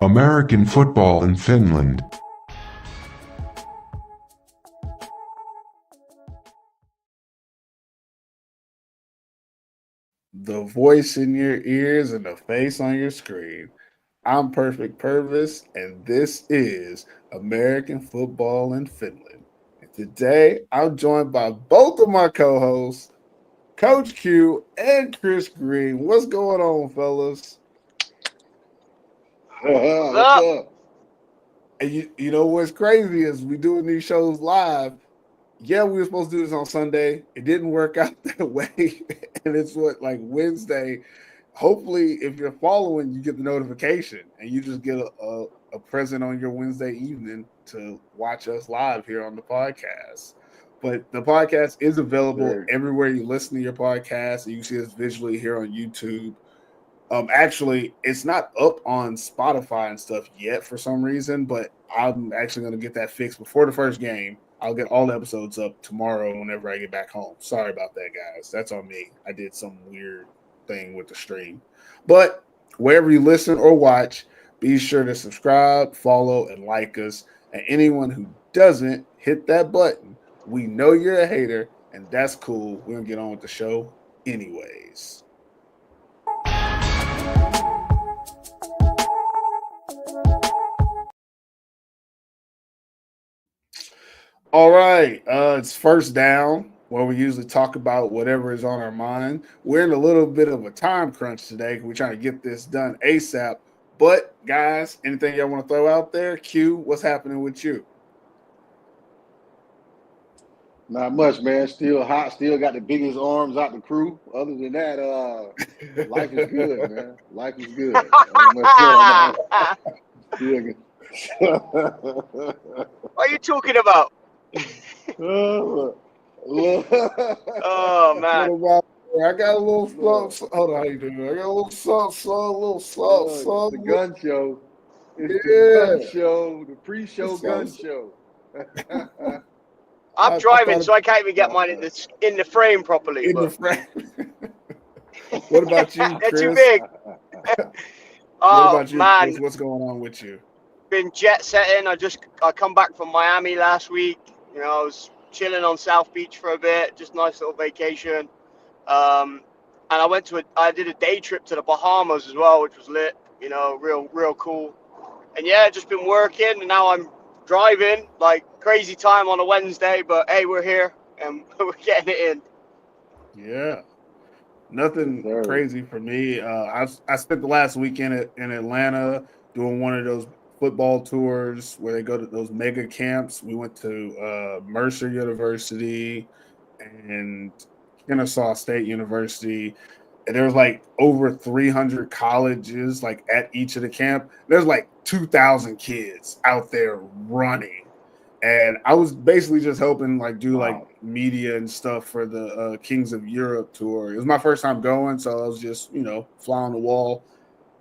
American football in Finland. The voice in your ears and the face on your screen. I'm Perfect Purvis, and this is American Football in Finland. And today, I'm joined by both of my co-hosts, Coach Q and Chris Green. What's going on, fellas? What's up? And you know what's crazy is we doing these shows live. Yeah, we were supposed to do this on Sunday. It didn't work out that way. And it's like Wednesday. Hopefully, if you're following, you get the notification and you just get a present on your Wednesday evening to watch us live here on the podcast. But the podcast is available everywhere you listen to your podcast. You can see us visually here on YouTube. Actually, it's not up on Spotify and stuff yet for some reason, but I'm actually going to get that fixed before the first game. I'll get all the episodes up tomorrow whenever I get back home. Sorry about that, guys. That's on me. I did some weird thing with the stream. But wherever you listen or watch, be sure to subscribe, follow, and like us. And anyone who doesn't, hit that button. We know you're a hater, and that's cool. We're going to get on with the show anyways. All right, it's first down where we usually talk about whatever is on our mind. We're in a little bit of a time crunch today. We're trying to get this done ASAP. But guys, anything y'all want to throw out there? Q, what's happening with you? Not much, man. Still hot. Still got the biggest arms out the crew. Other than that, life is good, man. Life is good. What are you talking about? Oh man! I got a little something. Hold on, how you doing? I got a little something, a little something. The gun show. It's the gun show. The pre-show gun show. I'm driving, so I can't even get mine in the frame properly. In the frame. What about you, Chris? They're too big. What about you, man. Chris? What's going on with you? Been jet setting. I come back from Miami last week. You know, I was chilling on South Beach for a bit, just nice little vacation. And I did a day trip to the Bahamas as well, which was lit. You know, real cool. And yeah, just been working, and now I'm driving. Like crazy time on a Wednesday, but hey, we're here and we're getting it in. Yeah. Nothing crazy for me. I spent the last weekend in Atlanta doing one of those football tours where they go to those mega camps. We went to Mercer University and Kennesaw State University. And there was like over 300 colleges like at each of the camp. There's like 2,000 kids out there running. And I was basically just helping like do like media and stuff for the Kings of Europe tour. It was my first time going, so I was just, fly on the wall.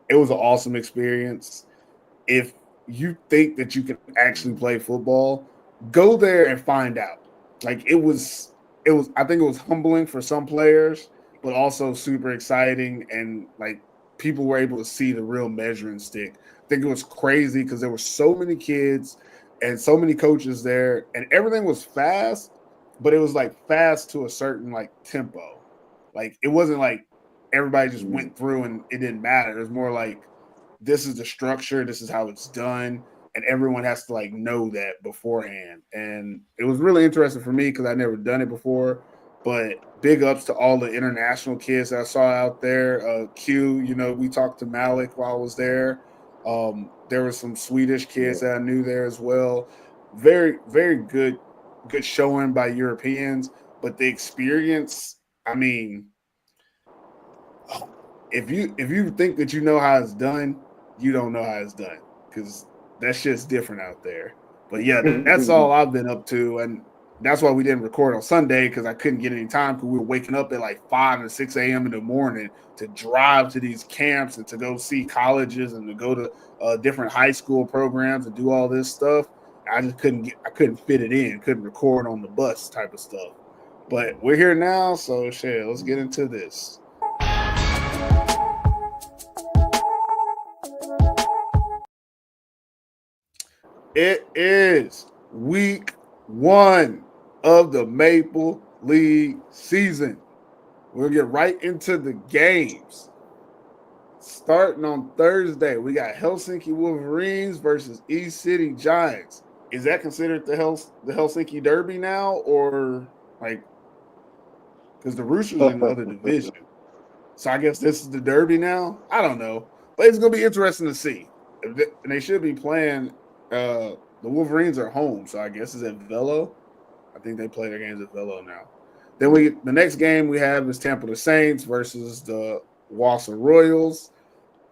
It was an awesome experience. If you think that you can actually play football, go there and find out. Like I think it was humbling for some players, but also super exciting. And like people were able to see the real measuring stick. I think it was crazy because there were so many kids and so many coaches there, and everything was fast, but it was like fast to a certain like tempo. Like it wasn't like everybody just went through and it didn't matter. It was more like this is the structure, this is how it's done, and everyone has to like know that beforehand. And it was really interesting for me because I never done it before. But big ups to all the international kids that I saw out there. Q, we talked to Malik while I was there. There were some Swedish kids that I knew there as well. Very, very good showing by Europeans. But the experience, I mean, if you think that you know how it's done, you don't know how it's done because that shit's different out there. But yeah, that's all I've been up to, and that's why we didn't record on Sunday because I couldn't get any time because we were waking up at like 5 and 6 a.m. in the morning to drive to these camps and to go see colleges and to go to different high school programs and do all this stuff. I just couldn't fit it in, couldn't record on the bus type of stuff. But we're here now, so shit, let's get into this. It is week 1 of the Maple League season. We'll get right into the games. Starting on Thursday, we got Helsinki Wolverines versus East City Giants. Is that considered the Helsinki Derby now, or like because the Roosters are in the other division? So I guess this is the Derby now. I don't know, but it's gonna be interesting to see. And they should be playing. The Wolverines are home, so I guess it's at Velo. I think they play their games at Velo now. Then the next game we have is Tampere Saints versus the Wasa Royals.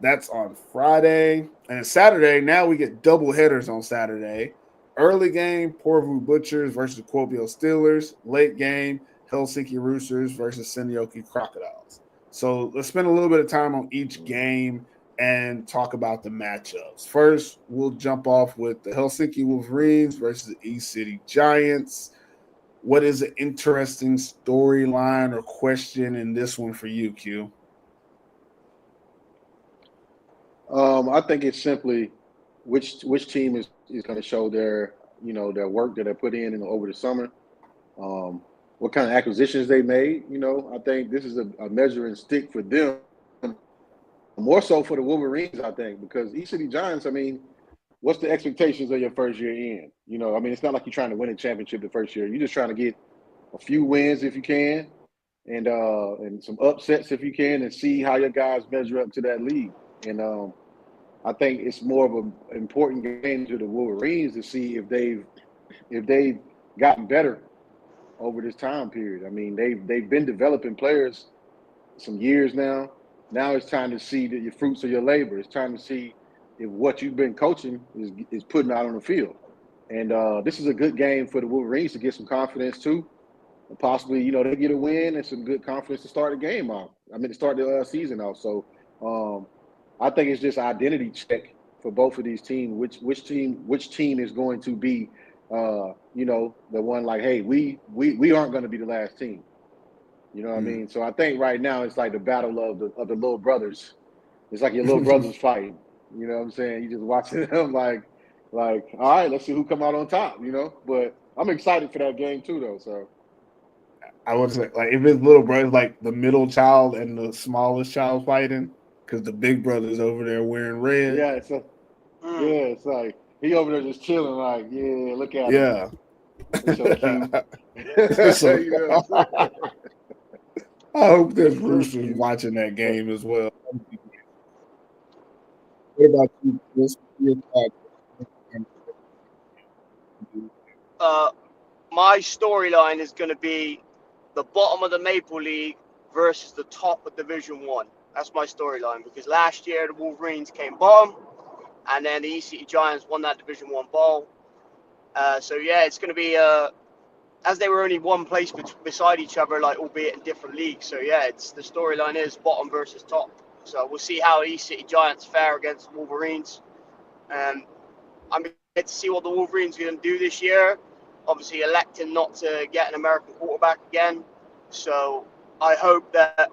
That's on Friday. And Saturday, now we get double headers on Saturday. Early game, Porvoo Butchers versus Kuopio Steelers. Late game, Helsinki Roosters versus Seinäjoki Crocodiles. So let's spend a little bit of time on each game and talk about the matchups. First, we'll jump off with the Helsinki Wolverines versus the East City Giants. What is an interesting storyline or question in this one for you, Q? I think it's simply which team is going to show their their work that they put in over the summer. What kind of acquisitions they made. I think this is a measuring stick for them, more so for the Wolverines. I think because East City Giants. I mean, what's the expectations of your first year in? I mean, it's not like you're trying to win a championship the first year. You're just trying to get a few wins if you can, and some upsets if you can, and see how your guys measure up to that league. And I think it's more of an important game to the Wolverines to see if they've gotten better over this time period. I mean, they've been developing players some years now. Now it's time to see the fruits of your labor. It's time to see if what you've been coaching is putting out on the field. And this is a good game for the Wolverines to get some confidence too. And possibly, they get a win and some good confidence to start the game off. To start the season off. So I think it's just identity check for both of these teams. Which team is going to be, the one like, hey, we aren't going to be the last team. You know what I mean? So I think right now it's like the battle of the little brothers. It's like your little brothers fighting. You know what I'm saying? You just watching them like, all right, let's see who come out on top. But I'm excited for that game too, though. So I would say, like, if his little brother's like the middle child and the smallest child fighting, because the big brother's over there wearing red. Yeah, it's like he over there just chilling, like, yeah, look at him. Yeah. It's so cute. So, What I'm saying? I hope there's So Roosters cute. watching that game as well. What about you, Chris? Your thoughts? My storyline is going to be the bottom of the Maple League versus the top of Division 1. That's my storyline because last year the Wolverines came bottom and then the East City Giants won that Division 1 ball. So yeah, it's going to be as they were only one place beside each other, like albeit in different leagues. So yeah, it's the storyline is bottom versus top. So we'll see how East City Giants fare against the Wolverines. I'm excited to see what the Wolverines are going to do this year. Obviously, electing not to get an American quarterback again. So I hope that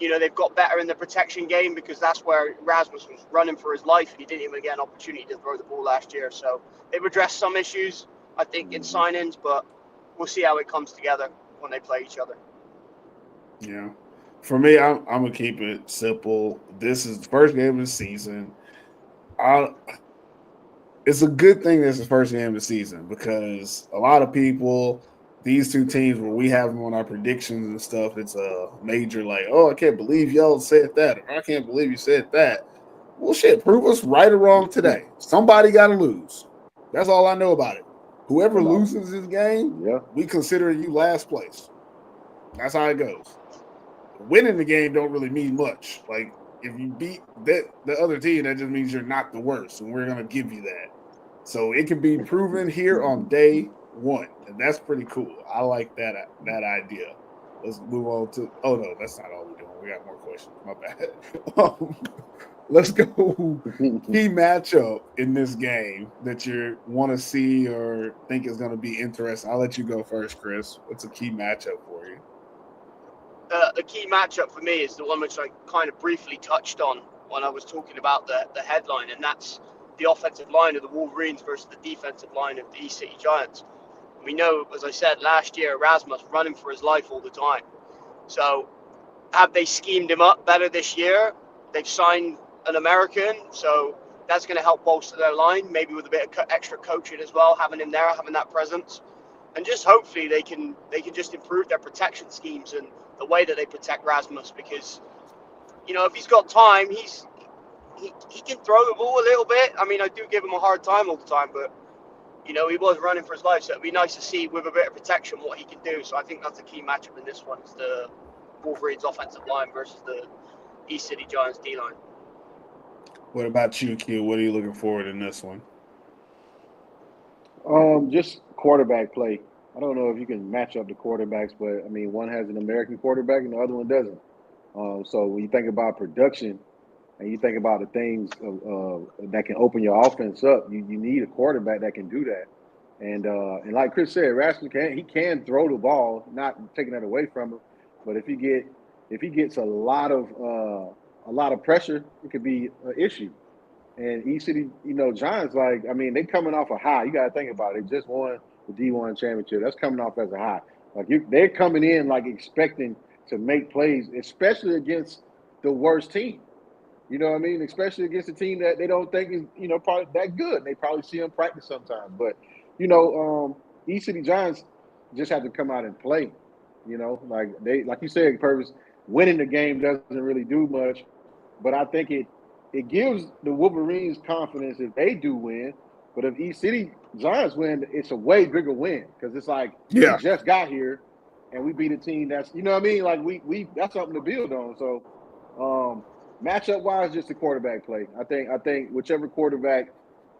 they've got better in the protection game because that's where Rasmus was running for his life and he didn't even get an opportunity to throw the ball last year. So they've addressed some issues, I think, in signings, but we'll see how it comes together when they play each other. Yeah. For me, I'm going to keep it simple. This is the first game of the season. It's a good thing this is the first game of the season because a lot of people, these two teams where we have them on our predictions and stuff, it's a major like, oh, I can't believe y'all said that, or I can't believe you said that. Well, shit, prove us right or wrong today. Somebody got to lose. That's all I know about it. Whoever loses this game, we consider you last place. That's how it goes. Winning the game don't really mean much. Like, if you beat the other team, that just means you're not the worst, and we're going to give you that. So it can be proven here on day 1, and that's pretty cool. I like that idea. Let's move on to – oh, no, that's not all we're doing. We got more questions. My bad. Let's go key matchup in this game that you want to see or think is going to be interesting. I'll let you go first, Chris. What's a key matchup for you? The key matchup for me is the one which I kind of briefly touched on when I was talking about the headline, and that's the offensive line of the Wolverines versus the defensive line of the East City Giants. We know, as I said, last year, Erasmus running for his life all the time. So have they schemed him up better this year? They've signed an American, so that's going to help bolster their line, maybe with a bit of extra coaching as well, having him there, having that presence. And just hopefully they can just improve their protection schemes and the way that they protect Rasmus, because, you know, if he's got time, he can throw the ball a little bit. I mean, I do give him a hard time all the time, but, you know, he was running for his life, so it'd be nice to see with a bit of protection what he can do. So I think that's a key matchup in this one, is the Wolverines offensive line versus the East City Giants D-line. What about you, Q? What are you looking forward in this one? Just quarterback play. I don't know if you can match up the quarterbacks, but I mean, one has an American quarterback and the other one doesn't. So when you think about production and you think about the things that can open your offense up, you need a quarterback that can do that. And like Chris said, Rasmus can throw the ball, not taking that away from him. But if he gets a lot of pressure, it could be an issue. And East City, you know, Giants, like, I mean, they coming off a high. You got to think about it. They just won the D1 championship. That's coming off as a high. Like, they're coming in, like, expecting to make plays, especially against the worst team. You know what I mean? Especially against a team that they don't think is, you know, probably that good. They probably see them practice sometimes. But, you know, East City Giants just have to come out and play. You know, like you said, Purvis, winning the game doesn't really do much. But I think it gives the Wolverines confidence if they do win. But if East City Giants win, it's a way bigger win, because it's like, we just got here and we beat a team that's, you know what I mean? Like, we that's something to build on. So matchup wise, just the quarterback play. I think whichever quarterback,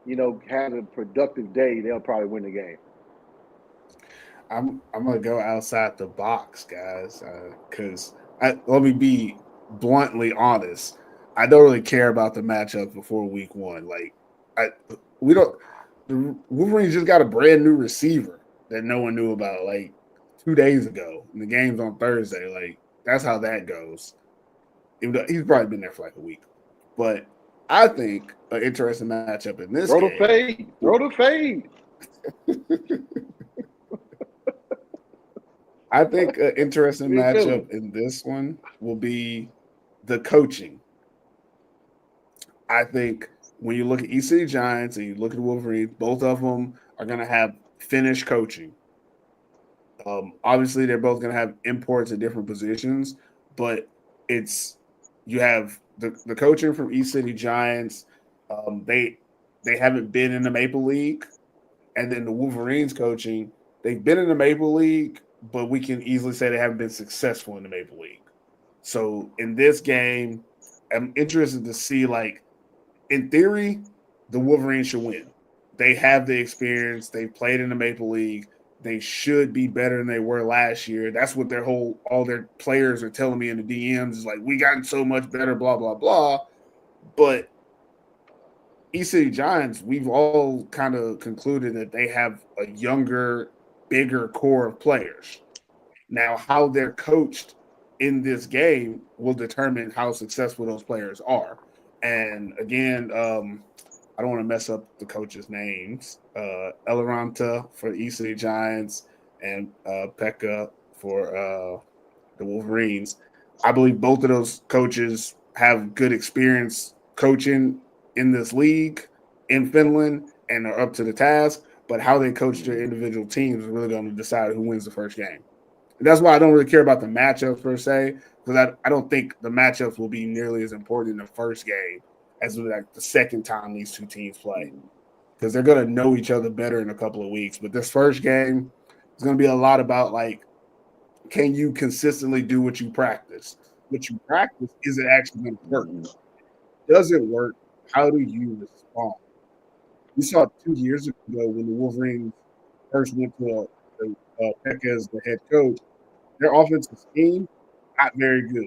you know, has a productive day, they'll probably win the game. I'm gonna go outside the box, guys, because let me be bluntly honest. I don't really care about the matchup before week one. Like, we don't. The Wolverines just got a brand new receiver that no one knew about like 2 days ago, and the game's on Thursday. Like, that's how that goes. He's probably been there for like a week, but I think an interesting matchup in this game. Throw the fade. I think an interesting matchup in this one will be the coaching. I think when you look at East City Giants and you look at the Wolverines, both of them are going to have finished coaching. Obviously, they're both going to have imports at different positions, but you have the coaching from East City Giants. They haven't been in the Maple League, and then the Wolverines coaching, they've been in the Maple League, but we can easily say they haven't been successful in the Maple League. So in this game, I'm interested to see, like, in theory, the Wolverines should win. They have the experience. They've played in the Maple League. They should be better than they were last year. That's what all their players are telling me in the DMs, is like, we gotten so much better, blah, blah, blah. But East City Giants, we've all kind of concluded that they have a younger, bigger core of players. Now, how they're coached in this game will determine how successful those players are. And again, I don't want to mess up the coaches' names. Elaranta for the East City Giants and Pekka for the Wolverines. I believe both of those coaches have good experience coaching in this league in Finland and are up to the task. But how they coach their individual teams is really going to decide who wins the first game. And that's why I don't really care about the matchups per se, because I don't think the matchups will be nearly as important in the first game as like the second time these two teams play, because they're going to know each other better in a couple of weeks. But this first game is going to be a lot about, like, can you consistently do what you practice? What you practice, is it actually going to work? Does it work? How do you respond? We saw 2 years ago when the Wolverines first went to Pekka as the head coach, their offensive scheme, not very good.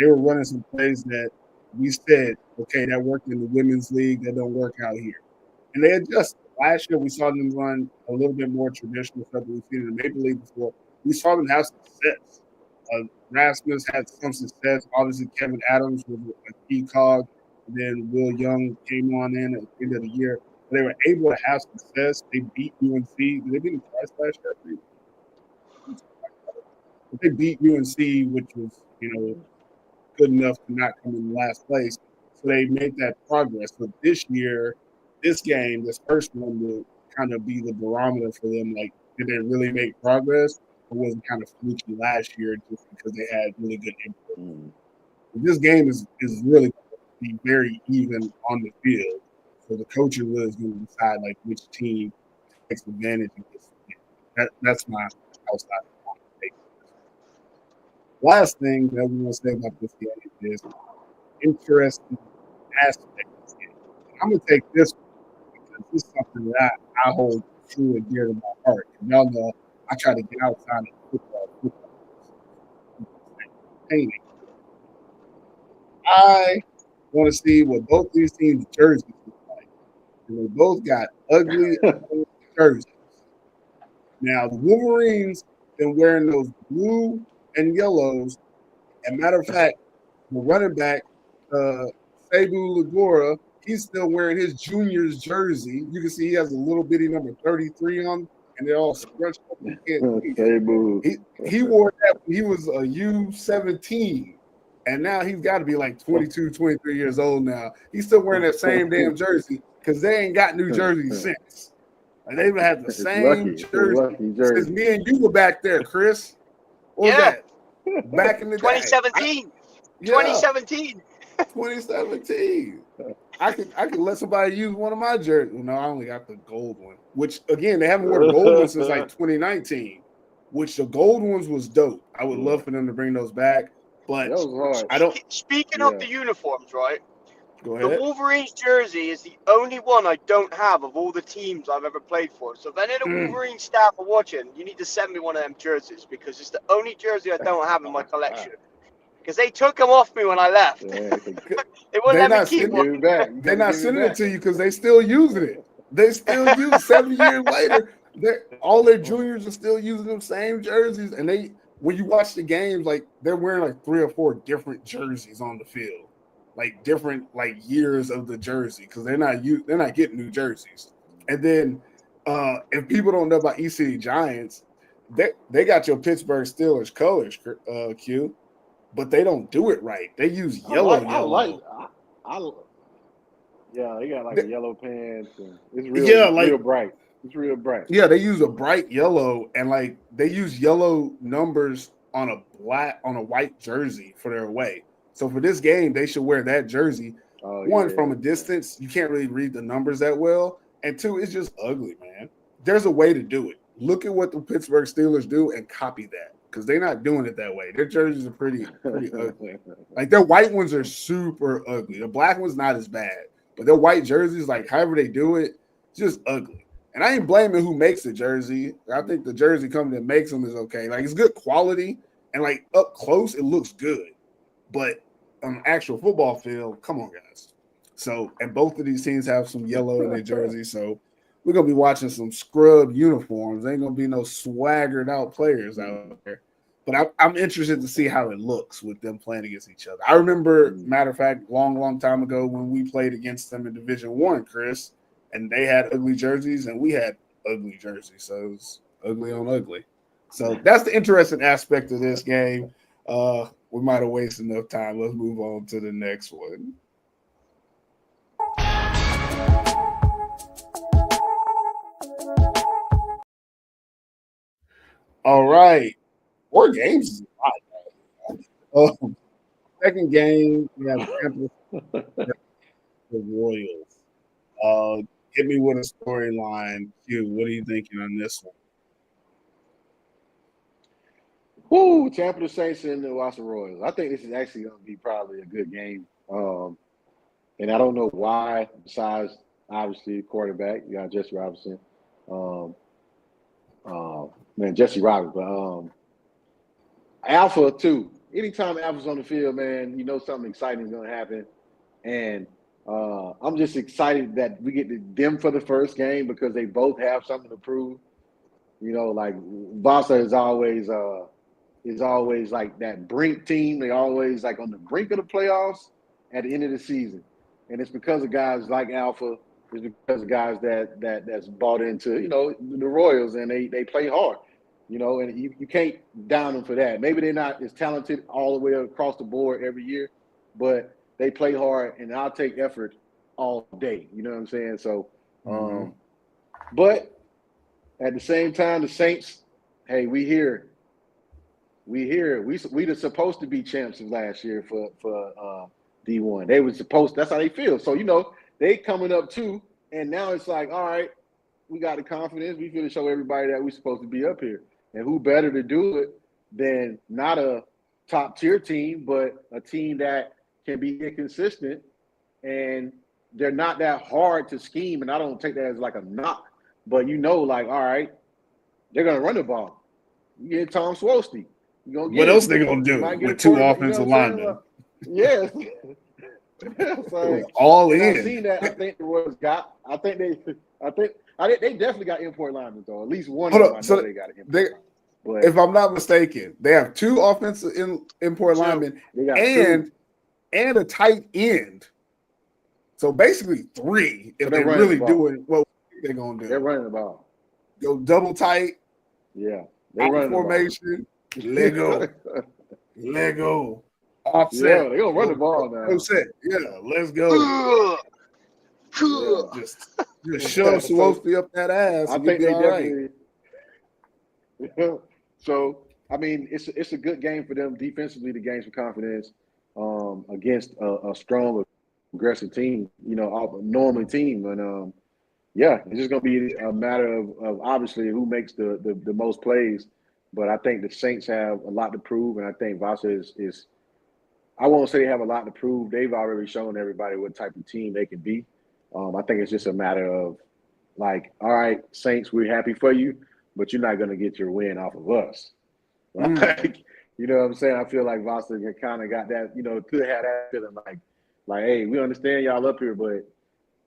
They were running some plays that we said, okay, that worked in the women's league, that don't work out here. And they adjusted. Last year, we saw them run a little bit more traditional stuff that we've seen in the Maple League before. We saw them have success. Rasmus had some success. Obviously, Kevin Adams was a key cog And then Will Young came on in at the end of the year. They were able to have success. They beat UNC. Did they beat them twice last year? I think? But they beat UNC, which was, good enough to not come in last place. So they made that progress. So this year, this game, this first one will kind of be the barometer for them. Like, did they really make progress? Or was it kind of fluky last year just because they had really good input? This game is really going to be very even on the field. So the coach really is going to decide like which team takes advantage of this. That's my outside take. Last thing that we want to say about this game is interesting aspect of this game. I'm going to take this one because this is something that I hold true and dear to my heart. And y'all know I try to get outside of football. I want to see what both these teams' jerseys look like. And they both got ugly jerseys. Now, the Wolverines been wearing those blue and yellows. And matter of fact, the running back, Sebu Lagora, he's still wearing his junior's jersey. You can see he has a little bitty number 33 on, and they're all scrunched up. He wore that when he was a U17. And now he's got to be like 22, 23 years old now. He's still wearing that same damn jersey because they ain't got new jerseys since. And they've had the same jersey since me and you were back there, Chris. What was that? Back in the 2017. day. 2017. 2017. I could let somebody use one of my jerseys. No, I only got the gold one, which, again, they haven't worn the gold one since like 2019, which the gold ones was dope. I would love for them to bring those back. But I don't. Speaking of the uniforms, right? Go ahead. The Wolverines jersey is the only one I don't have of all the teams I've ever played for. So if any of the Wolverines staff are watching, you need to send me one of them jerseys because it's the only jersey I don't have in my collection. Because they took them off me when I left. They wouldn't let me keep one. They're not sending it to you because they still using it. They still use it 7 years later. All their juniors are still using them same jerseys, and when you watch the games, like they're wearing like 3 or 4 different jerseys on the field, like different like years of the jersey because they're not getting new jerseys. And then if people don't know about East City Giants, they got your Pittsburgh Steelers colors, Q, but they don't do it right. They use yellow. They got like yellow pants and it's real bright. It's real bright. Yeah, they use a bright yellow and like they use yellow numbers on a white jersey for their away. So for this game, they should wear that jersey. From a distance, you can't really read the numbers that well, and 2, it's just ugly, man. There's a way to do it. Look at what the Pittsburgh Steelers do and copy that because they're not doing it that way. Their jerseys are pretty ugly. Like their white ones are super ugly. The black one's not as bad, but their white jerseys, like however they do it, it's just ugly. And I ain't blaming who makes the jersey. I think the jersey company that makes them is okay. Like it's good quality and like up close, it looks good. But on the actual football field, come on, guys. So, and both of these teams have some yellow in their jersey. So we're gonna be watching some scrub uniforms. There ain't gonna be no swaggered out players out there. But I'm interested to see how it looks with them playing against each other. I remember, matter of fact, long time ago when we played against them in Division I, Chris. And they had ugly jerseys, and we had ugly jerseys. So it was ugly on ugly. So that's the interesting aspect of this game. We might have wasted enough time. Let's move on to the next one. All right. 4 games is a lot. Second game, we have the Royals. Hit me with a storyline. Q, what are you thinking on this one? Tampa Saints and the Wasa Royals. I think this is actually going to be probably a good game. And I don't know why, besides obviously quarterback, you got Jesse Robinson. Jesse Robinson. But Alpha, too. Anytime Alpha's on the field, man, you know something exciting is going to happen. And I'm just excited that we get them for the first game because they both have something to prove. You know, like Wasa is always like that brink team. They always like on the brink of the playoffs at the end of the season. and it's because of guys like Alpha. It's because of guys that's bought into the Royals, and they play hard. And you can't down them for that. Maybe they're not as talented all the way across the board every year, but they play hard, and I'll take effort all day. You know what I'm saying? So, but at the same time, the Saints, hey, we here. We were supposed to be champs last year for D1. They were supposed. That's how they feel. So they coming up too, and now it's like, all right, we got the confidence. We feel to show everybody that we're supposed to be up here. And who better to do it than not a top tier team, but a team that can be inconsistent, and they're not that hard to scheme. And I don't take that as like a knock, but like, all right, they're gonna run the ball. You get Tom Swolsty. What else they gonna do with two offensive linemen? Yes. Like, all in. I've seen that. I think the Royals got. I think they definitely got import linemen though. At least one of them. I know they got an import. But if I'm not mistaken, they have two offensive import linemen and a tight end. So basically three. If they're really doing what they're gonna do, they're running the ball. Go double tight. Yeah, they're running formation. Lego. Offset. Yeah, they're gonna run the ball now. Set. Yeah, let's go. Just shove Swolsty up that ass. I think they definitely. Right. So I mean, it's a good game for them defensively. The game's for confidence against a strong, aggressive team. A normal team, and it's just gonna be a matter of obviously who makes the most plays. But I think the Saints have a lot to prove, and I think Wasa is. I won't say they have a lot to prove. They've already shown everybody what type of team they can be. I think it's just a matter of like, all right, Saints, we're happy for you, but you're not going to get your win off of us. Like, you know what I'm saying? I feel like Vasa kind of got that, could have that feeling like, hey, we understand y'all up here, but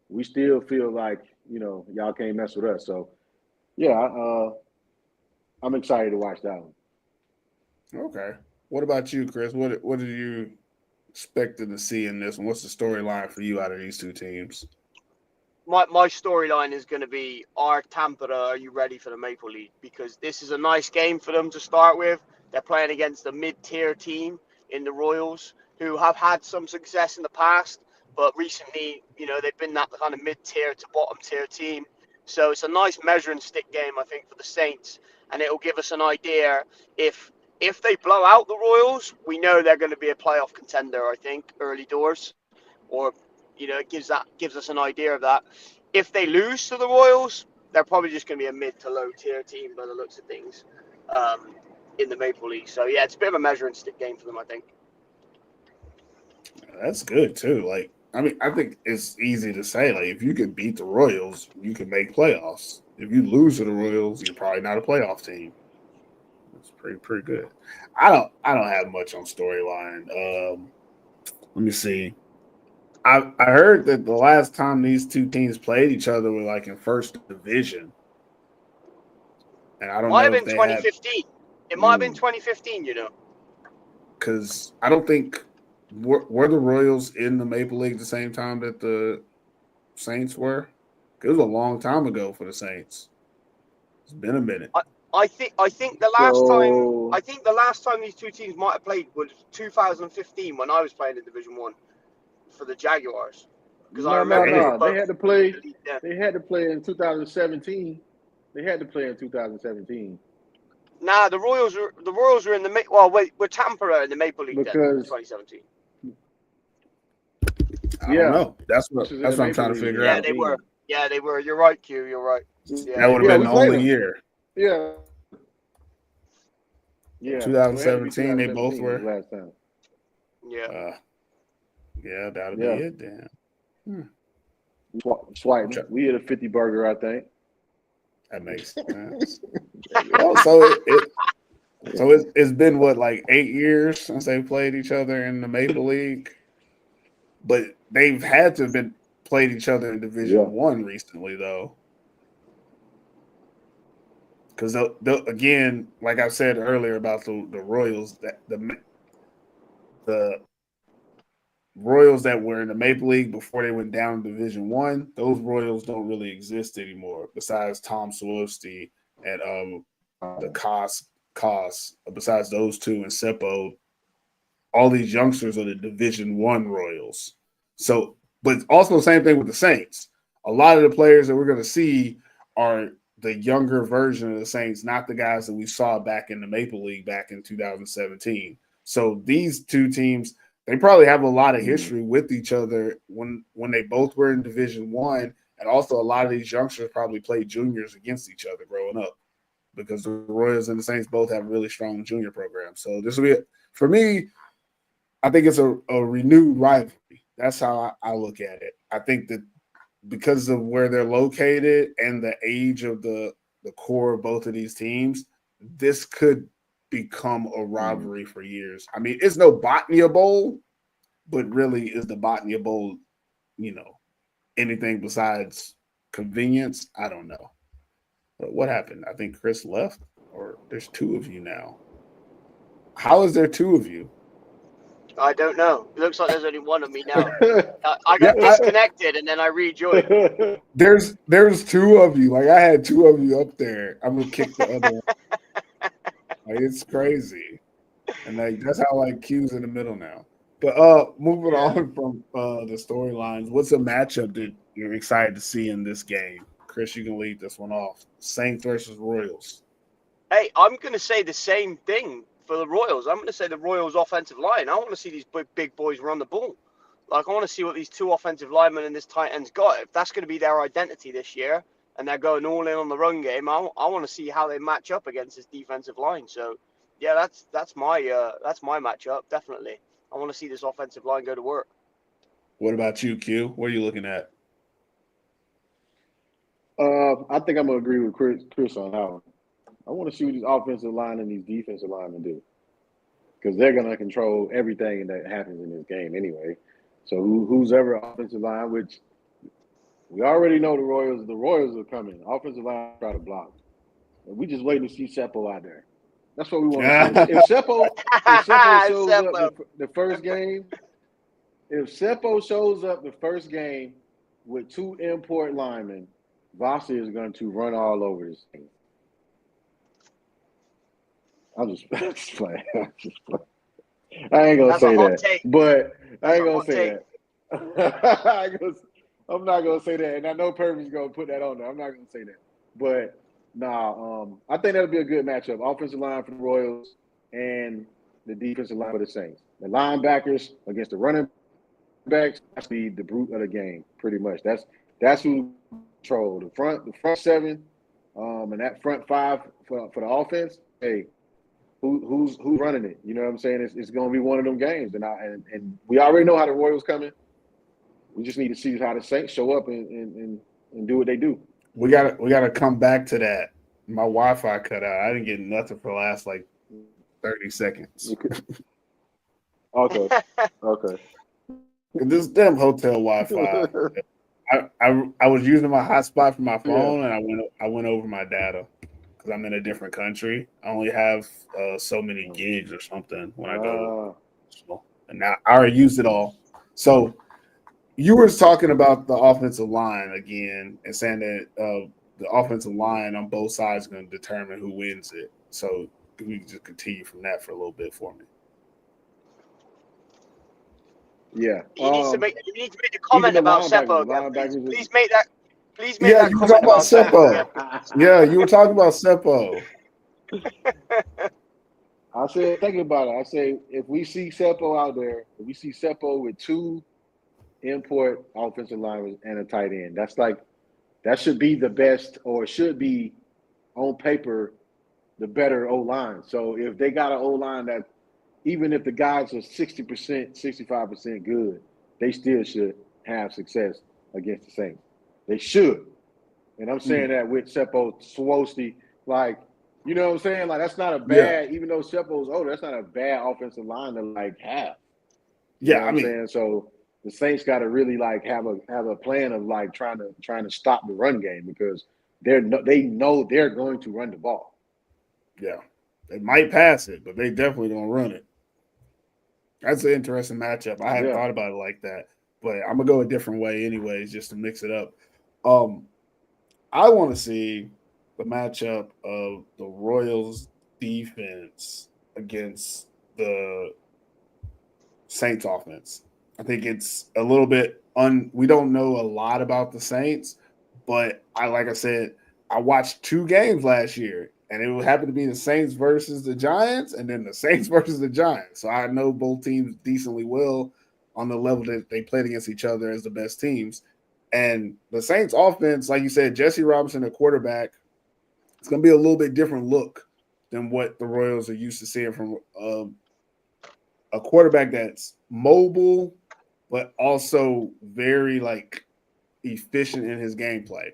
we still feel like, y'all can't mess with us. So, yeah, I'm excited to watch that one. Okay. What about you, Chris? What are you expecting to see in this one? What's the storyline for you out of these two teams? My storyline is going to be, are Tampere, are you ready for the Maple League? Because this is a nice game for them to start with. They're playing against a mid-tier team in the Royals who have had some success in the past, but recently, they've been that kind of mid-tier to bottom-tier team. So it's a nice measuring stick game, I think, for the Saints, and it will give us an idea if they blow out the Royals, we know they're going to be a playoff contender, I think, early doors. Or, it gives us an idea of that. If they lose to the Royals, they're probably just going to be a mid to low tier team by the looks of things in the Maple League. So, yeah, it's a bit of a measuring stick game for them, I think. That's good, too. I think it's easy to say, if you can beat the Royals, you can make playoffs. If you lose to the Royals, you're probably not a playoff team. Pretty good. I don't have much on storyline. Let me see. I heard that the last time these two teams played each other were in first division, and I don't know. Might have been 2015. It might have been 2015. Because I don't think were the Royals in the Maple League the same time that the Saints were. It was a long time ago for the Saints. It's been a minute. I think the last time these two teams might have played was 2015 when I was playing in Division 1 for the Jaguars. Because I remember they had to play. Yeah. They had to play in 2017. They had to play in 2017. Nah, the Royals were in the we're Tampere in the Maple League because, in 2017. I don't know. That's what I'm trying to figure out. Yeah, they were. Yeah, they were. You're right, Q. You're right. Yeah. That would have been the only year. Yeah. Yeah. 2017, they both were. Last time. Yeah. Yeah, that'll be it then. Swipe. We hit a 50 burger, I think. That makes sense. It's been 8 years since they played each other in the Maple League, but they've had to have been played each other in Division 1 recently, though. Because again, like I said earlier about the Royals, that the Royals that were in the Maple League before they went down to Division One, those Royals don't really exist anymore. Besides Tom Swiftey and the Cos, besides those two and Seppo, all these youngsters are the Division One Royals. So, but also the same thing with the Saints. A lot of the players that we're going to see are the younger version of the Saints, not the guys that we saw back in the Maple League back in 2017. So these two teams, they probably have a lot of history with each other when they both were in Division One, and also a lot of these youngsters probably played juniors against each other growing up because the Royals and the Saints both have really strong junior programs. So this will be, for me, I think it's a renewed rivalry. That's how I look at it. I think that because of where they're located and the age of the core of both of these teams, this could become a rivalry for years. I mean, it's no Botnia Bowl, but really is the Botnia Bowl, anything besides convenience? I don't know. But what happened? I think Chris left, or there's two of you now. How is there two of you? I don't know. It looks like there's only one of me now. I got disconnected and then I rejoined. There's two of you. Like I had two of you up there. I'm gonna kick the other one. Like it's crazy. And like that's how like Q's in the middle now. But moving on from the storylines, what's a matchup that you're excited to see in this game? Chris, you can lead this one off. Saints versus Royals. Hey, I'm gonna say the same thing for the Royals. I'm going to say the Royals' offensive line. I want to see these big boys run the ball. Like, I want to see what these two offensive linemen and this tight end's got. If that's going to be their identity this year and they're going all in on the run game, I want to see how they match up against this defensive line. So, yeah, that's my matchup, definitely. I want to see this offensive line go to work. What about you, Q? What are you looking at? I think I'm going to agree with Chris on that one. I want to see what these offensive line and these defensive linemen do, because they're going to control everything that happens in this game anyway. So who's ever offensive line, which we already know the Royals are coming. Offensive line try to block. And we just waiting to see Seppo out there. That's what we want to see. If Seppo shows up the first game, if Seppo shows up the first game with two import linemen, Wasa is going to run all over this thing. I'm just playing. I ain't gonna say that. Take. But I ain't gonna say that. I'm not gonna say that. And I know Purvy's gonna put that on there. I'm not gonna say that. But I think that'll be a good matchup. Offensive line for the Royals and the defensive line for the Saints. The linebackers against the running backs, that's the brute of the game, pretty much. That's who control the front seven, and that front five for the offense. Hey, who's running it? You know what I'm saying? It's going to be one of them games, and we already know how the Royals coming. We just need to see how the Saints show up and do what they do. We gotta come back to that. My Wi-Fi cut out. I didn't get nothing for the last 30 seconds. Okay. This damn hotel Wi-Fi. I was using my hotspot for my phone, and I went over my data because I'm in a different country. I only have so many gigs or something when I go. And now I already used it all. So you were talking about the offensive line again and saying that the offensive line on both sides is going to determine who wins it. So we can just continue from that for a little bit for me. Yeah. You need to make a comment about Seppo again. Please make that you were comment talking about Seppo. Yeah, you were talking about Seppo. I said, think about it. I say, if we see Seppo out there, if we see Seppo with two import offensive linemen and a tight end, that should be the best, or should be on paper the better O-line. So if they got an O-line that, even if the guys are 60%, 65% good, they still should have success against the Saints. They should. And I'm saying that with Seppo Swiftey, you know what I'm saying? That's not a bad, even though Seppo's older, that's not a bad offensive line to have. You know what I'm saying? So the Saints got to really have a plan of trying to stop the run game, because they know they're going to run the ball. Yeah. They might pass it, but they definitely don't run it. That's an interesting matchup. I hadn't thought about it like that, but I'm gonna go a different way, anyways, just to mix it up. I want to see the matchup of the Royals defense against the Saints offense. I think it's a little bit we don't know a lot about the Saints, but like I said, I watched 2 games last year, and it would happen to be the Saints versus the Giants, and then the Saints versus the Giants. So I know both teams decently well on the level that they played against each other as the best teams. And the Saints offense, like you said, Jesse Robinson, the quarterback, it's going to be a little bit different look than what the Royals are used to seeing from a quarterback that's mobile, but also very efficient in his gameplay.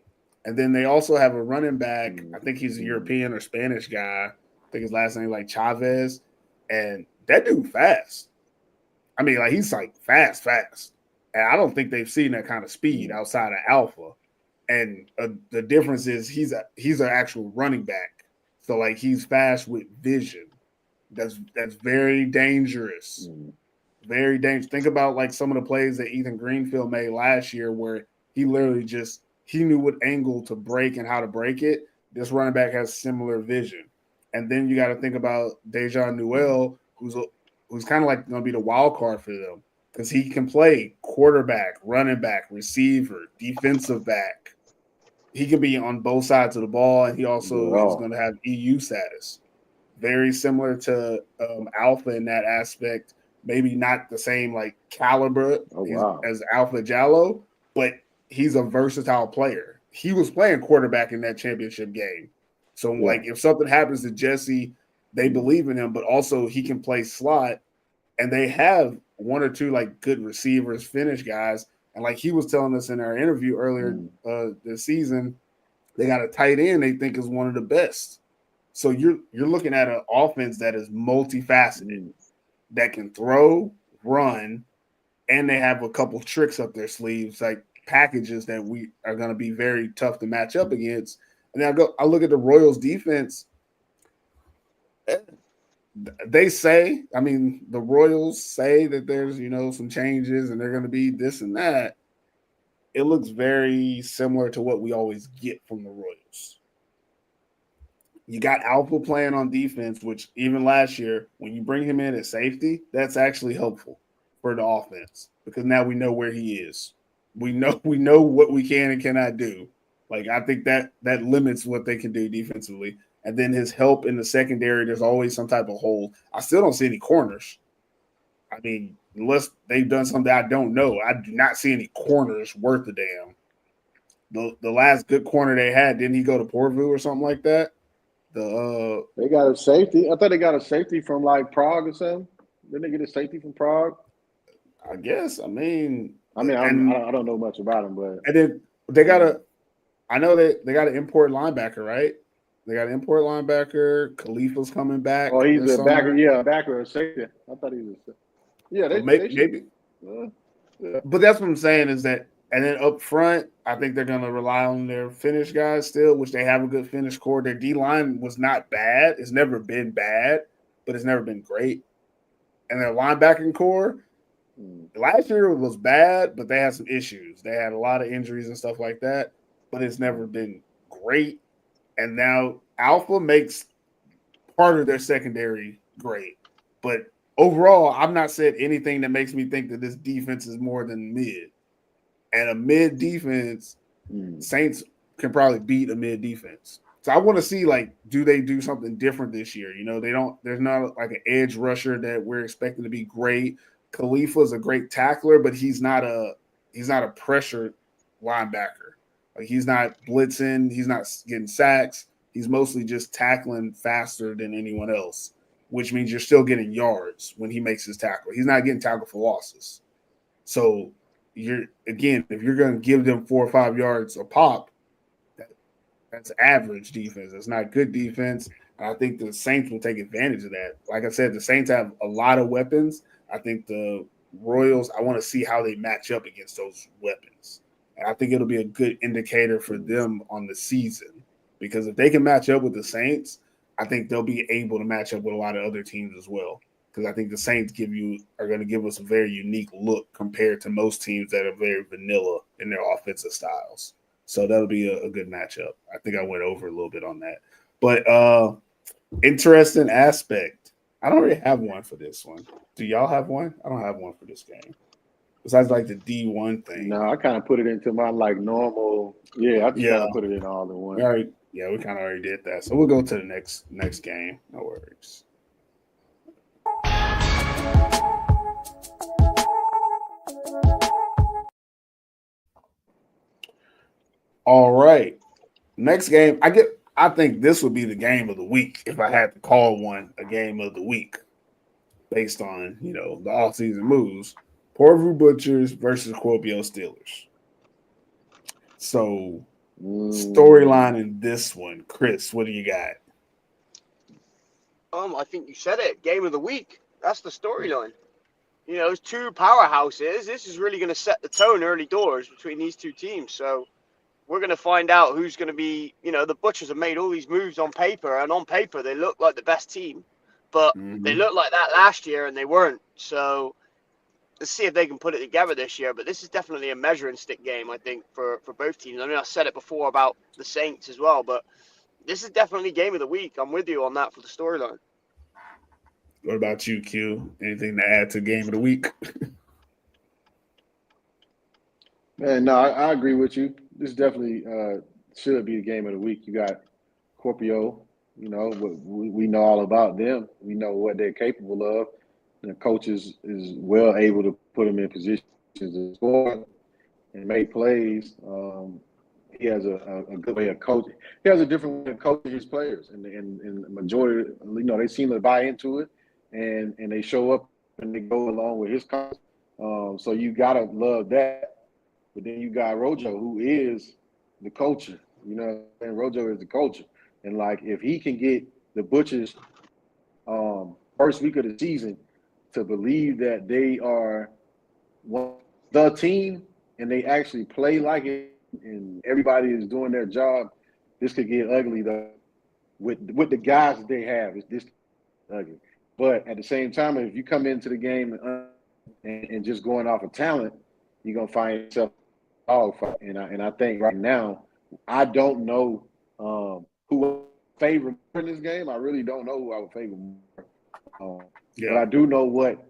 And then they also have a running back. I think he's a European or Spanish guy. I think his last name Chavez. And that dude fast. I mean, he's fast. And I don't think they've seen that kind of speed outside of Alpha. And the difference is he's an actual running back. So he's fast with vision. That's very dangerous. Very dangerous. Think about some of the plays that Ethan Greenfield made last year where he literally he knew what angle to break and how to break it. This running back has similar vision. And then you got to think about Dejan Newell, who's kind of going to be the wild card for them because he can play quarterback, running back, receiver, defensive back. He can be on both sides of the ball, and he also is going to have EU status. Very similar to Alpha in that aspect. Maybe not the same caliber as Alpha Jallo, but he's a versatile player. He was playing quarterback in that championship game. So if something happens to Jesse, they believe in him, but also he can play slot, and they have 1 or 2 good receivers, finish guys. And he was telling us in our interview earlier this season, they got a tight end they think is one of the best. So you're looking at an offense that is multifaceted, that can throw, run, and they have a couple tricks up their sleeves, packages that we are going to be very tough to match up against. And then I look at the Royals defense. They say, the Royals say that there's, some changes and they're going to be this and that. It looks very similar to what we always get from the Royals. You got Alpha playing on defense, which even last year, when you bring him in at safety, that's actually helpful for the offense because now we know where he is. We know what we can and cannot do. I think that limits what they can do defensively. And then his help in the secondary, there's always some type of hole. I still don't see any corners. Unless they've done something I don't know, I do not see any corners worth a damn. The last good corner they had, didn't he go to Porvoo or something like that? They got a safety. I thought they got a safety from Prague or something. Didn't they get a safety from Prague? I guess. I don't know much about them, but and then they got I know they got an import linebacker, right? They got an import linebacker. Khalifa's coming back. Oh, he's a backer. Yeah, a backer or safety. I thought he was. Maybe. But that's what I'm saying is that, and then up front, I think they're going to rely on their finish guys still, which they have a good finish core. Their D-line was not bad. It's never been bad, but it's never been great. And their linebacking core, last year was bad, but they had some issues. They had a lot of injuries and stuff like that, but it's never been great. And now Alpha makes part of their secondary great. But overall, I've not said anything that makes me think that this defense is more than mid. And a mid defense, Saints can probably beat a mid defense. So I want to see, do they do something different this year? There's not an edge rusher that we're expecting to be great. Khalifa's a great tackler, but he's not a pressure linebacker. He's not blitzing. He's not getting sacks. He's mostly just tackling faster than anyone else, which means you're still getting yards when he makes his tackle. He's not getting tackled for losses. So if you're going to give them 4 or 5 yards a pop, that's average defense. It's not good defense. And I think the Saints will take advantage of that. Like I said, the Saints have a lot of weapons. I think the Royals, I want to see how they match up against those weapons. And I think it'll be a good indicator for them on the season. Because if they can match up with the Saints, I think they'll be able to match up with a lot of other teams as well. because I think the Saints are going to give us a very unique look compared to most teams that are very vanilla in their offensive styles. So that'll be a good matchup. I think I went over a little bit on that. But interesting aspect. I don't really have one for this one. Do y'all have one? I don't have one for this game. Besides like the D1 thing. No, I kind of put it into my like normal. Yeah, I just kind of put it in all in one. We kind of already did that. So we'll go to the next game. No worries. All right. Next game. I think this would be the game of the week if I had to call one a game of the week based on, the offseason moves. Porvoo Butchers versus Kuopio Steelers. So, storyline in this one. Chris, what do you got? I think you said it. Game of the week. That's the storyline. It's two powerhouses. This is really going to set the tone early doors between these two teams. So we're going to find out who's going to be, the Butchers have made all these moves on paper, and on paper they look like the best team. But they looked like that last year, and they weren't. So let's see if they can put it together this year. But this is definitely a measuring stick game, I think, for both teams. I mean, I said it before about the Saints as well, but this is definitely game of the week. I'm with you on that for the storyline. What about you, Q? Anything to add to game of the week? Man, no, I agree with you. This definitely should be the game of the week. You got Kuopio, we know all about them. We know what they're capable of. The coach is well able to put them in positions to score and make plays. He has a good way of coaching. He has a different way of coaching his players, and the majority, they seem to buy into it, and they show up and they go along with his coach. So you gotta love that. But then you got Rojo, who is the culture. And Rojo is the culture. And like if he can get the Butchers first week of the season to believe that they are the team and they actually play like it and everybody is doing their job, this could get ugly though. With the guys that they have, it's this ugly. But at the same time, if you come into the game and just going off of talent, you're gonna find yourself all fight. And I think right now, I don't know who I favor in this game. I really don't know who I would favor more. But I do know what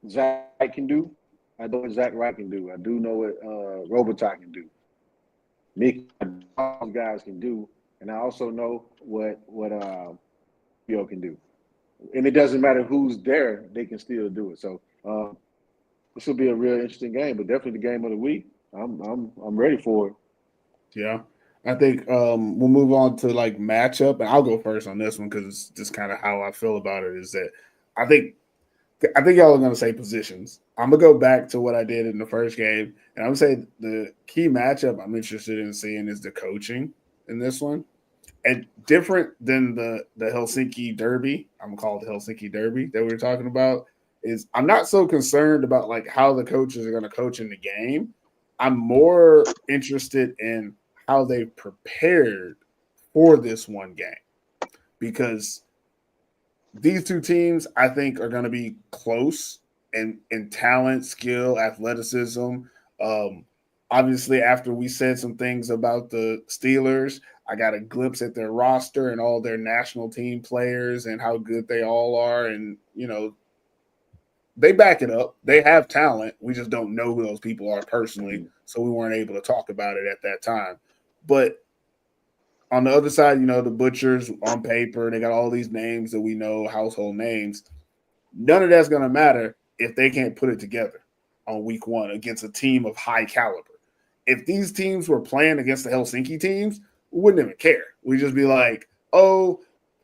Zach can do. I know what Zach Wright can do. I do know what Robitaille can do. Mickey, all guys can do. And I also know what Yo can do. And it doesn't matter who's there, they can still do it. So this will be a real interesting game, but definitely the game of the week. I'm ready for it. Yeah. I think we'll move on to like matchup, and I'll go first on this one because it's just kind of how I feel about it. Is that I think y'all are going to say positions. I'm gonna go back to what I did in the first game, and I'm gonna say the key matchup I'm interested in seeing is the coaching in this one, and different than the Helsinki Derby. I'm gonna call it the Helsinki Derby that we were talking about. Is I'm not so concerned about like how the coaches are going to coach in the game. I'm more interested in how they prepared for this one game, because these two teams, I think, are going to be close in talent, skill, athleticism. Obviously, after we said some things about the Steelers, I got a glimpse at their roster and all their national team players and how good they all are. And, they back it up. They have talent. We just don't know who those people are personally, so we weren't able to talk about it at that time. But on the other side, the Butchers on paper, they got all these names that we know, household names. None of that's going to matter if they can't put it together on week one against a team of high caliber. If these teams were playing against the Helsinki teams, we wouldn't even care. We'd just be like, oh,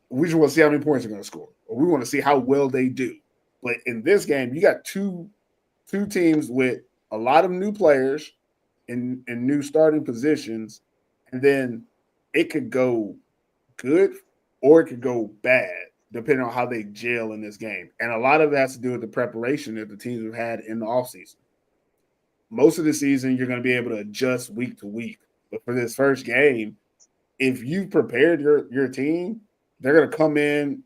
we just want to see how many points they're going to score, or we want to see how well they do. But in this game, you got two teams with a lot of new players in new starting positions, and then it could go good or it could go bad depending on how they gel in this game. And a lot of it has to do with the preparation that the teams have had in the offseason. Most of the season, you're going to be able to adjust week to week. But for this first game, if you've prepared your team, they're going to come in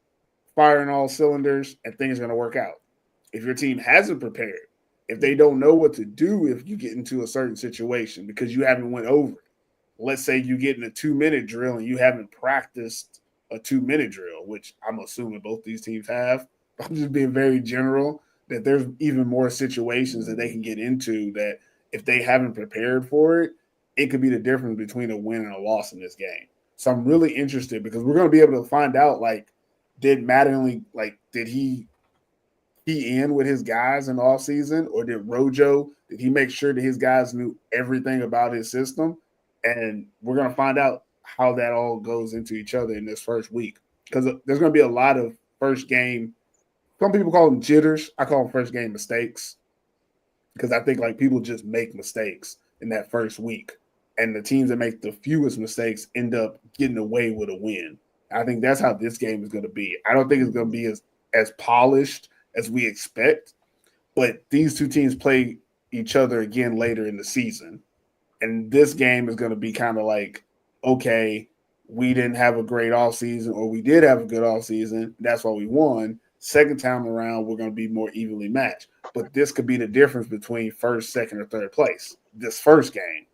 firing all cylinders and things are going to work out. If your team hasn't prepared, if they don't know what to do if you get into a certain situation because you haven't went over it. Let's say you get in a 2-minute drill and you haven't practiced a 2-minute drill, which I'm assuming both these teams have. I'm just being very general that there's even more situations that they can get into that if they haven't prepared for it, it could be the difference between a win and a loss in this game. So I'm really interested because we're going to be able to find out, like, did Mattingly, like, did he in with his guys in the offseason, or did Rojo, did he make sure that his guys knew everything about his system? And we're going to find out how that all goes into each other in this first week because there's going to be a lot of first game. Some people call them jitters. I call them first game mistakes because I think like people just make mistakes in that first week. And the teams that make the fewest mistakes end up getting away with a win. I think that's how this game is going to be. I don't think it's going to be as polished as we expect, but these two teams play each other again later in the season. And this game is going to be kind of like, okay, we didn't have a great offseason, or we did have a good offseason. That's why we won. Second time around, we're going to be more evenly matched. But this could be the difference between first, second, or third place, this first game.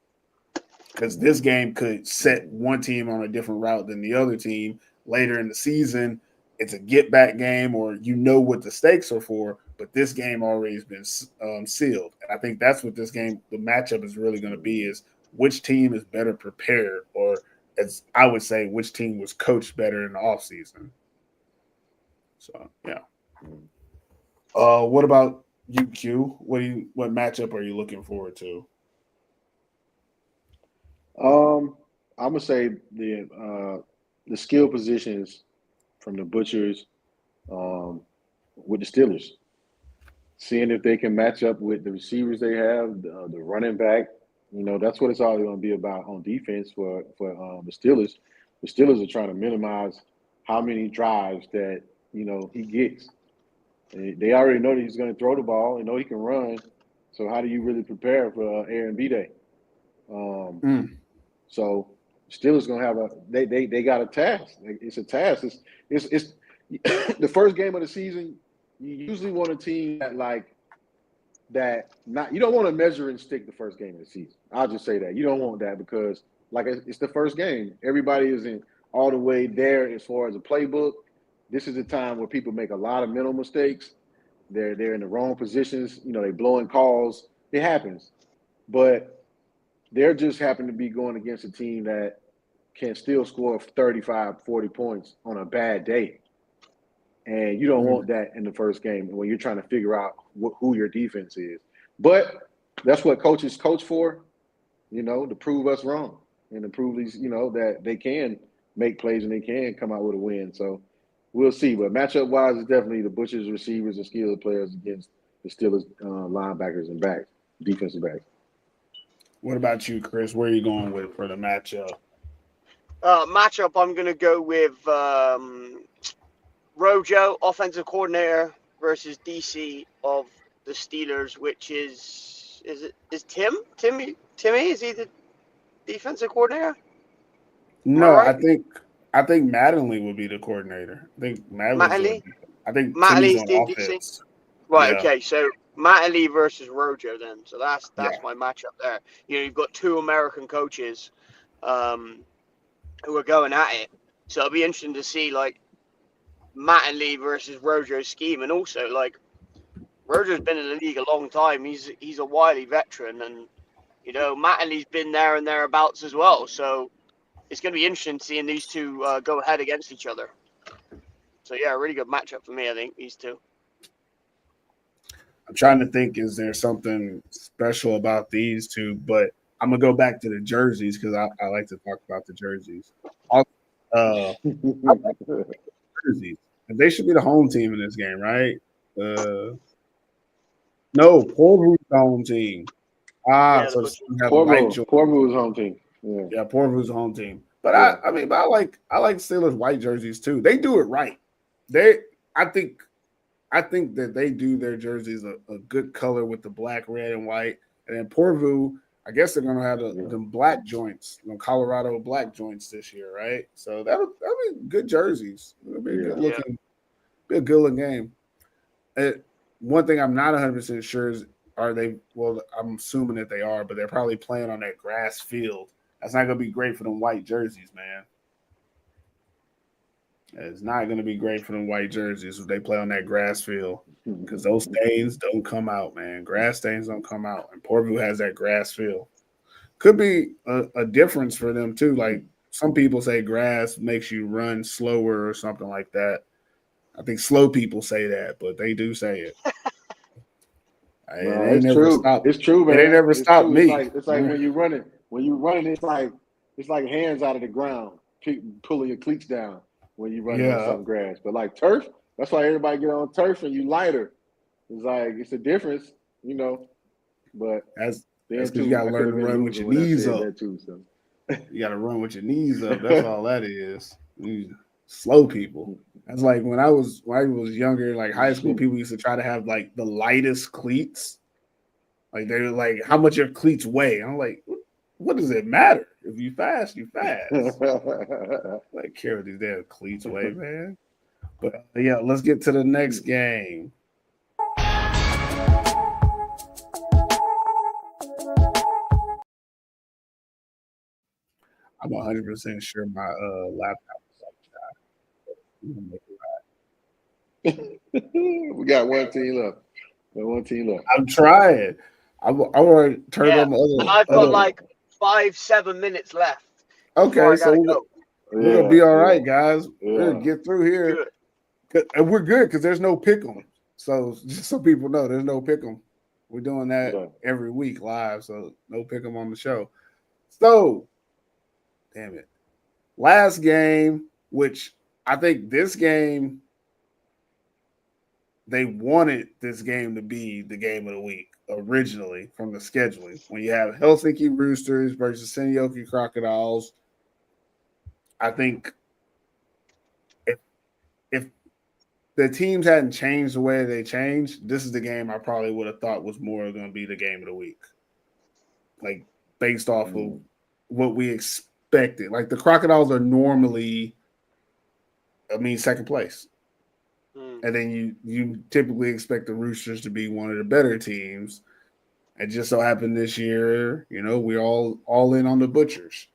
Because this game could set one team on a different route than the other team. Later in the season, it's a get-back game, or you know what the stakes are for, but this game already has been sealed. And I think that's what this game, the matchup is really going to be, is which team is better prepared, or as I would say, which team was coached better in the offseason. So, yeah. What about you, Q? What matchup are you looking forward to? I'm gonna say the skill positions from the Butchers with the Steelers, seeing if they can match up with the receivers they have, the running back. You know, that's what it's all going to be about on defense for the Steelers. The Steelers are trying to minimize how many drives that he gets. They already know that he's going to throw the ball and know he can run. So how do you really prepare for Aaron B Day? So Steelers going to have they got a task. It's a task. It's the first game of the season. You usually want a team you don't want to measure and stick the first game of the season. I'll just say that. You don't want that because it's the first game. Everybody isn't all the way there as far as a playbook. This is a time where people make a lot of mental mistakes. They're in the wrong positions. They blowing calls. It happens. But they're just happen to be going against a team that can still score 35, 40 points on a bad day. And you don't want that in the first game when you're trying to figure out who your defense is. But that's what coaches coach for, to prove us wrong and to prove these, that they can make plays and they can come out with a win. So we'll see. But matchup-wise, it's definitely the Butchers receivers and skilled players against the Steelers linebackers and backs, defensive backs. What about you, Chris? Where are you going with for the matchup? Matchup, I'm going to go with Rojo, offensive coordinator, versus DC of the Steelers, which is Timmy? Is he the defensive coordinator? No, right? I think Mattingly would be the coordinator. I think Mattingly? I think Mattingly's Timmy's on the offense. Right, Yeah. okay, so Mattingly versus Rojo then. So that's Yeah. my matchup there. You've got two American coaches who are going at it. So it'll be interesting to see Mattingly versus Rojo's scheme, and also Rojo's been in the league a long time. He's a wily veteran, and Mattingly's been there and thereabouts as well. So it's going to be interesting seeing these two go ahead against each other. So yeah, a really good matchup for me. I think these two. I'm trying to think, is there something special about these two? But I'm gonna go back to the jerseys because I like to talk about the jerseys. Jerseys. And they should be the home team in this game, right? No, Porvoo's the home team. So you have the white jerseys. Porvoo's home team. Yeah, Porvoo's the home team. But I like Steelers white jerseys too. They do it right. I think that they do their jerseys a good color with the black, red, and white. And then Porvoo, I guess they're gonna have the black joints, Colorado black joints this year, right? So that'll be good jerseys. It'll be good looking. Be a good game. One thing I'm not 100% sure is are they? Well, I'm assuming that they are, but they're probably playing on that grass field. That's not going to be great for them white jerseys, man. It's not going to be great for them white jerseys if they play on that grass field because those stains don't come out, man. Grass stains don't come out, and Porvoo has that grass field. Could be a difference for them too. Like some people say, grass makes you run slower or something like that. I think slow people say that, but they do say it. No, it's true. It's true, man. It ain't never stopped me. It's like when you're running. When you're running, it's like hands out of the ground, pulling your cleats down when you're running on some grass. But like turf, that's why everybody get on turf and you lighter. It's like it's a difference, you know. But that's because you gotta learn to run with your knees up. Too, so. You gotta run with your knees up. That's all that is. Slow people. That's like when I was younger, like high school, people used to try to have like the lightest cleats. Like they were like, how much your cleats weigh? I'm like, what does it matter? If you fast, you fast. Like care what these damn cleats weigh, man. But yeah, let's get to the next game. I'm 100% sure my laptop is we got one team left. I'm trying. I want to turn on the other. And I've got like 5-7 minutes left. Okay, so we're gonna be all right, guys. Yeah. We're gonna get through here, and we're good because there's no pick 'em. So just so people know, there's no pick 'em. We're doing that every week live, so no pick 'em on the show. So, damn it, last game, which I think this game. They wanted this game to be the game of the week originally from the scheduling. When you have Helsinki Roosters versus Seinäjoki Crocodiles, I think if the teams hadn't changed the way they changed, this is the game I probably would have thought was more going to be the game of the week. Like based off of what we expected. Like the Crocodiles are normally, second place. And then you typically expect the Roosters to be one of the better teams. It just so happened this year, we're all in on the Butchers.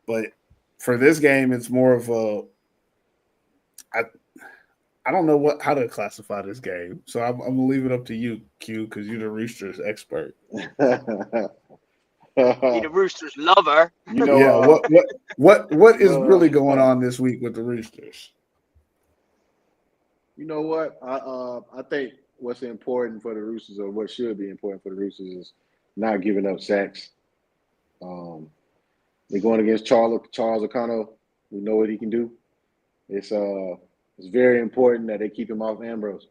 But for this game, it's more of I don't know how to classify this game. So I'm gonna leave it up to you, Q, because you're the Roosters expert. You're the Roosters lover. What is really going on this week with the Roosters? You know what? I think what's important for the Roosters, or what should be important for the Roosters, is not giving up sacks. They're going against Charles O'Connell. We know what he can do. It's very important that they keep him off Ambrose.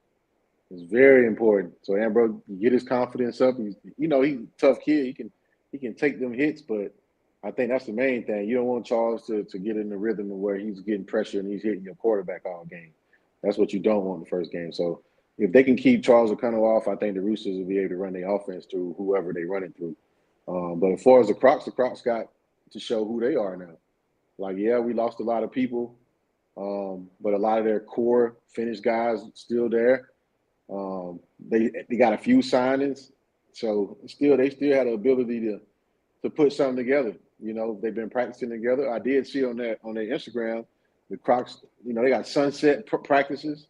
It's very important. So Ambrose get his confidence up. He's a tough kid. He can take them hits, but I think that's the main thing. You don't want Charles to get in the rhythm of where he's getting pressure and he's hitting your quarterback all game. That's what you don't want in the first game. So if they can keep Charles O'Connell off, I think the Roosters will be able to run their offense through whoever they run it through. But as far as the Crocs got to show who they are now. Like, yeah, we lost a lot of people, but a lot of their core finished guys still there. They got a few signings, so they still had the ability to put something together. They've been practicing together. I did see on their Instagram. The Crocs, they got sunset practices.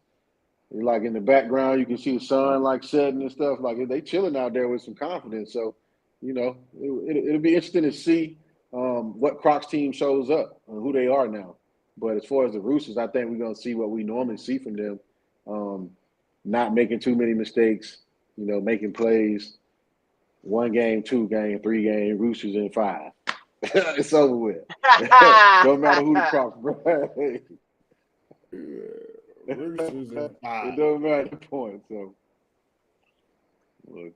Like in the background, you can see the sun like setting and stuff. Like they chilling out there with some confidence. So, it'll be interesting to see what Crocs team shows up and who they are now. But as far as the Roosters, I think we're gonna see what we normally see from them. Not making too many mistakes. Making plays. 1 game, 2 game, 3 game. Roosters in 5. It's over with. Don't matter who the Crocs, bro. Roosters in 5. It doesn't matter the point. So, look.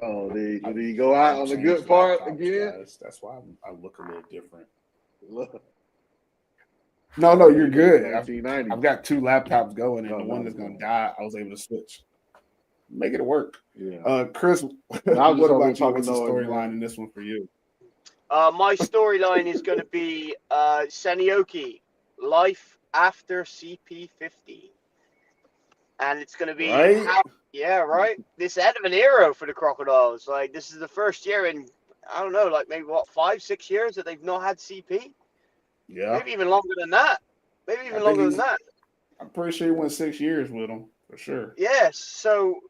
Oh, did he go out on the good part again? Guys. That's why I look a little different. Look. No, you're good. I've got 2 laptops going, and the one that's going to die, I was able to switch. Make it work. Yeah. Chris, what about you? What's the storyline in this one for you? My storyline is going to be Seinäjoki. Life after CP50. And it's going to be Right? yeah, right. This end of an era for the Crocodiles. Like this is the first year in I don't know, like maybe what 5-6 years that they've not had CP. Yeah. Maybe even longer than that. Maybe I even think longer than that. I'm pretty sure he went 6 years with him for sure. Yes. So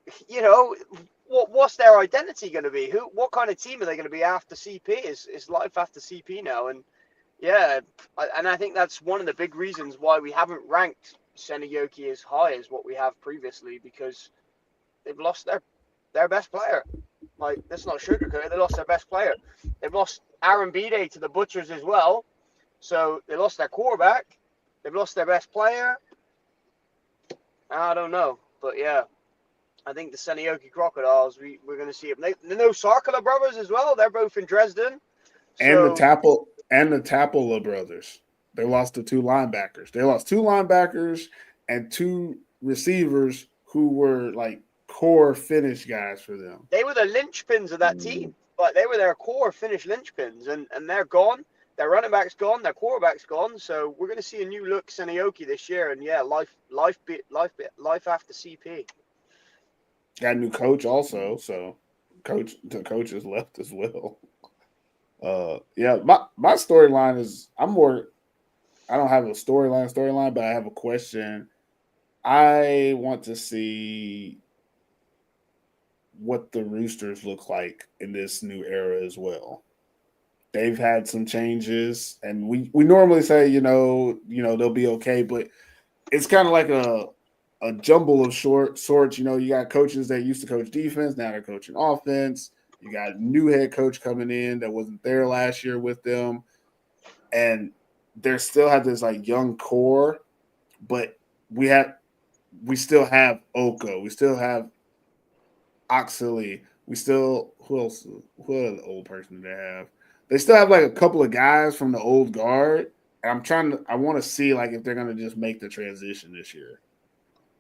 what's their identity going to be? What kind of team are they going to be after CP? Is life after CP now? And yeah, and I think that's one of the big reasons why we haven't ranked Seinäjoki as high as what we have previously because they've lost their best player. Like, let's not sugarcoat it. They lost their best player. They've lost Aaron Bide to the Butchers as well. So they lost their quarterback. They've lost their best player. I don't know. But yeah, I think the Seinäjoki Crocodiles, we're going to see them. They know Sarkala brothers as well. They're both in Dresden. And the So Tapola brothers. They lost the two linebackers. They lost two linebackers and two receivers who were like core finish guys for them. they were the linchpins of that team. Like, they were their core finish linchpins, and they're gone. Their running back's gone. Their quarterback's gone. So we're going to see a new look Seinäjoki this year. And yeah, life after CP. Got a new coach also, so the coach has left as well. Yeah, my storyline is I don't have a storyline, but I have a question. I want to see what the Roosters look like in this new era as well. They've had some changes, and we normally say they'll be okay, but it's kind of like a jumble of sorts. You got coaches that used to coach defense, now they're coaching offense. You got a new head coach coming in that wasn't there last year with them, and they still have this like young core, but we still have Oko, we still have Oxley, who else? Who are the old person they have? They still have like a couple of guys from the old guard, and I want to see like if they're gonna just make the transition this year.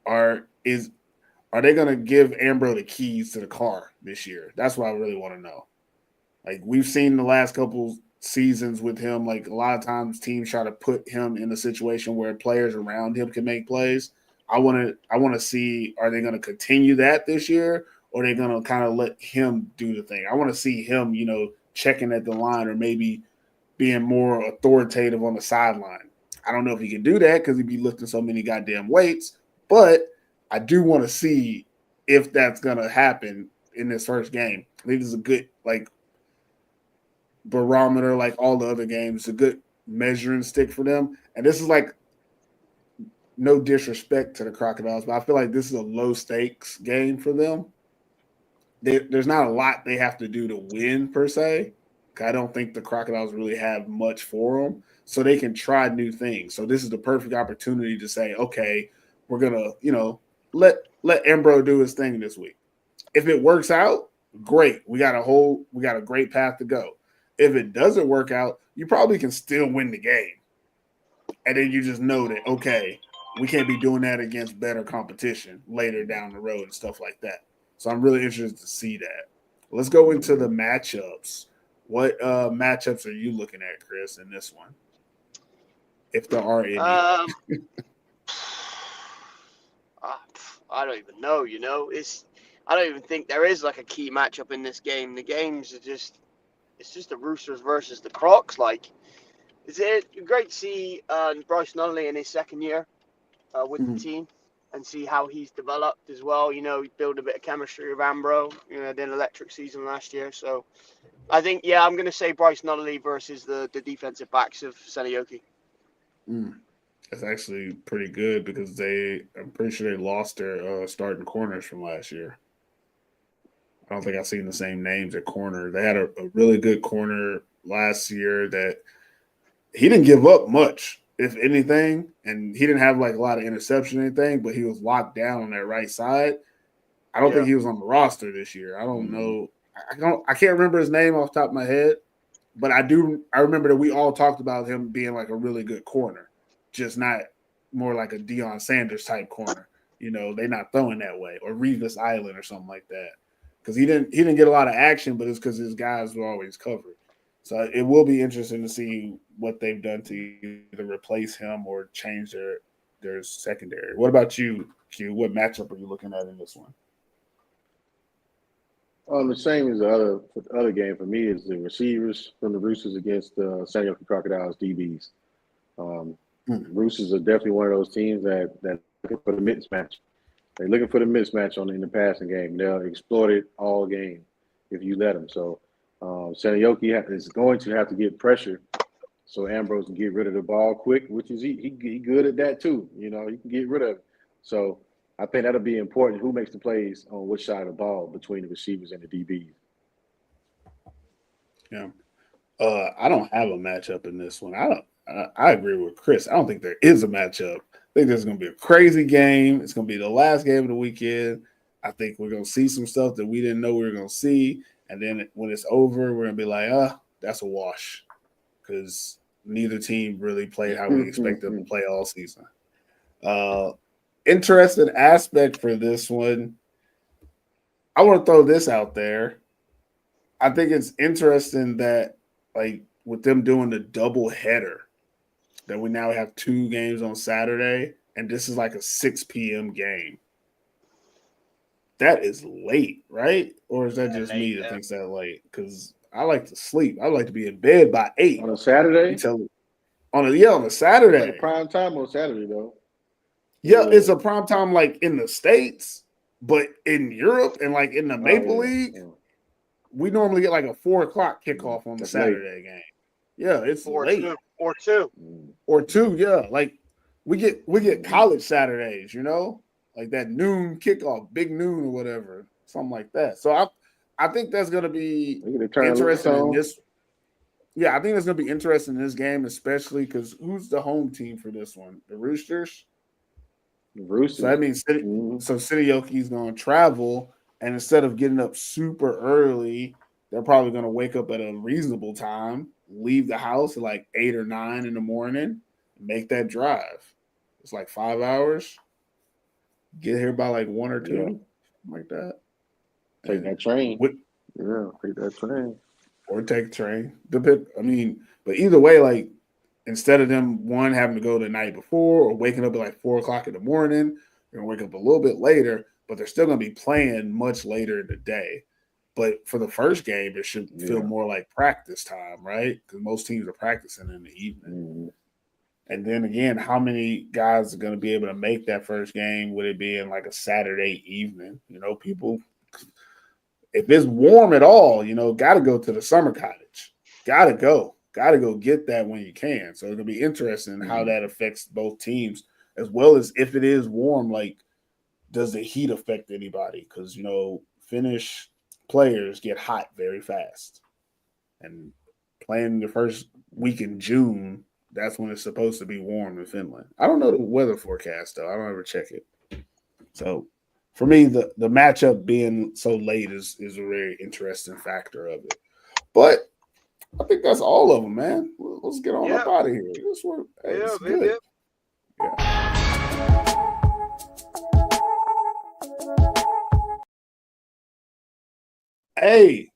Are they going to give Ambro the keys to the car this year? That's what I really want to know. Like, we've seen the last couple seasons with him, like a lot of times teams try to put him in a situation where players around him can make plays. I want to see, are they going to continue that this year, or are they going to kind of let him do the thing? I want to see him, checking at the line or maybe being more authoritative on the sideline. I don't know if he can do that because he'd be lifting so many goddamn weights, but I do want to see if that's going to happen in this first game. I think this is a good, barometer, like all the other games. It's a good measuring stick for them. And this is no disrespect to the Crocodiles, but I feel like this is a low-stakes game for them. There's not a lot they have to do to win, per se. I don't think the Crocodiles really have much for them, so they can try new things. So this is the perfect opportunity to say, okay, we're going to, let Embro do his thing this week. If it works out, great. We got a great path to go. If it doesn't work out, you probably can still win the game. And then you just know that, okay, we can't be doing that against better competition later down the road and stuff like that. So I'm really interested to see that. Let's go into the matchups. What matchups are you looking at, Chris, in this one? If there are any. I don't even know, I don't even think there is like a key matchup in this game. The games are just the Roosters versus the Crocs. Like, it's great to see Bryce Nunnally in his second year with the team and see how he's developed as well. He built a bit of chemistry with Ambro, did an electric season last year. So I think, I'm going to say Bryce Nunnally versus the defensive backs of Seinäjoki. That's actually pretty good because I'm pretty sure they lost their starting corners from last year. I don't think I've seen the same names at corner. They had a really good corner last year that he didn't give up much, if anything, and he didn't have like a lot of interception or anything, but he was locked down on that right side. I don't think he was on the roster this year. I don't know. I can't remember his name off the top of my head, but I remember that we all talked about him being like a really good corner, just not more like a Deion Sanders type corner. They're not throwing that way, or Revis Island or something like that. Because he didn't get a lot of action, but it's because his guys were always covered. So it will be interesting to see what they've done to either replace him or change their secondary. What about you, Q? What matchup are you looking at in this one? The same as the other game for me is the receivers from the Roosters against the Seinäjoki Crocodiles DBs. Roosters are definitely one of those teams that looking for the mismatch. They're looking for the mismatch in the passing game. They'll exploit it all game if you let them. So Seinäjoki is going to have to get pressure so Ambrose can get rid of the ball quick, which is he good at that too. You know, he can get rid of it. So I think that'll be important. Who makes the plays on which side of the ball between the receivers and the DBs? Yeah. I don't have a matchup in this one. I agree with Chris. I don't think there is a matchup. I think there's going to be a crazy game. It's going to be the last game of the weekend. I think we're going to see some stuff that we didn't know we were going to see. And then when it's over, we're going to be like, that's a wash. Because neither team really played how we expect them to play all season. Interesting aspect for this one. I want to throw this out there. I think it's interesting that, like, with them doing the double header, that we now have 2 games on Saturday, and this is like a 6 p.m. game. That is late, right? Or is that just me that thinks that late? Because I like to sleep. I like to be in bed by 8. On a Saturday? On a Saturday. It's prime time on Saturday, though. Yeah, it's a prime time like in the States, but in Europe and like in the Maple League, we normally get like a 4 o'clock kickoff on the Saturday game. Yeah, it's late. Or two. Or 2, yeah. Like we get college Saturdays, you know? Like that noon kickoff, big noon or whatever, something like that. So I think that's gonna be interesting in this. Yeah, I think that's gonna be interesting in this game, especially because who's the home team for this one? The Roosters? Roosters. So that means Seinäjoki's going to travel, and instead of getting up super early, they're probably going to wake up at a reasonable time, leave the house at like 8 or 9 in the morning, make that drive. It's like 5 hours. Get here by like 1 or 2, like that. Take that train. Take that train. Or take a train. But either way, like, instead of them having to go the night before or waking up at like 4 o'clock in the morning, they're gonna wake up a little bit later, but they're still gonna be playing much later in the day. But for the first game, it should feel more like practice time, right? Because most teams are practicing in the evening. And then again, how many guys are going to be able to make that first game? Would it be in like a Saturday evening? You know, people, if it's warm at all, you know, got to go to the summer cottage. Got to go get that when you can. So it'll be interesting how that affects both teams, as well as if it is warm, like, does the heat affect anybody? Because, you know, Finnish players get hot very fast. And playing the first week in June, that's when it's supposed to be warm in Finland. I don't know the weather forecast, though. I don't ever check it. So for me, the matchup being so late is a very interesting factor of it. But I think that's all of them, man. Let's get on up out of here. This one, it's good. Hey,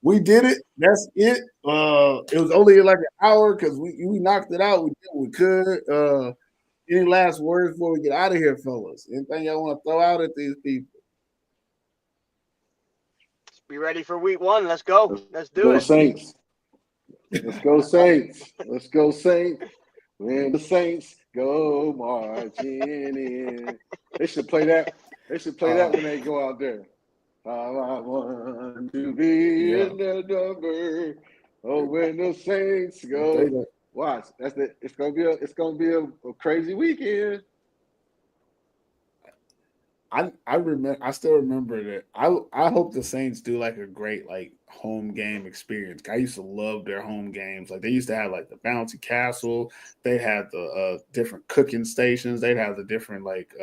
we did it. That's it. It was only like an hour because we knocked it out. We did what we could. Any last words before we get out of here, fellas? Anything y'all want to throw out at these people? Be ready for week 1. Let's go. Let's do it. Saints. Let's go, Saints. Let's go, Saints. When the Saints go marching in. They should play that. They should play that when they go out there. I want to be in the number. Oh, when the Saints go. Watch. It's gonna be a crazy weekend. I still remember that. I hope the Saints do like a great like home game experience. I used to love their home games. Like they used to have like the bouncy castle. They had the different cooking stations. They'd have the different like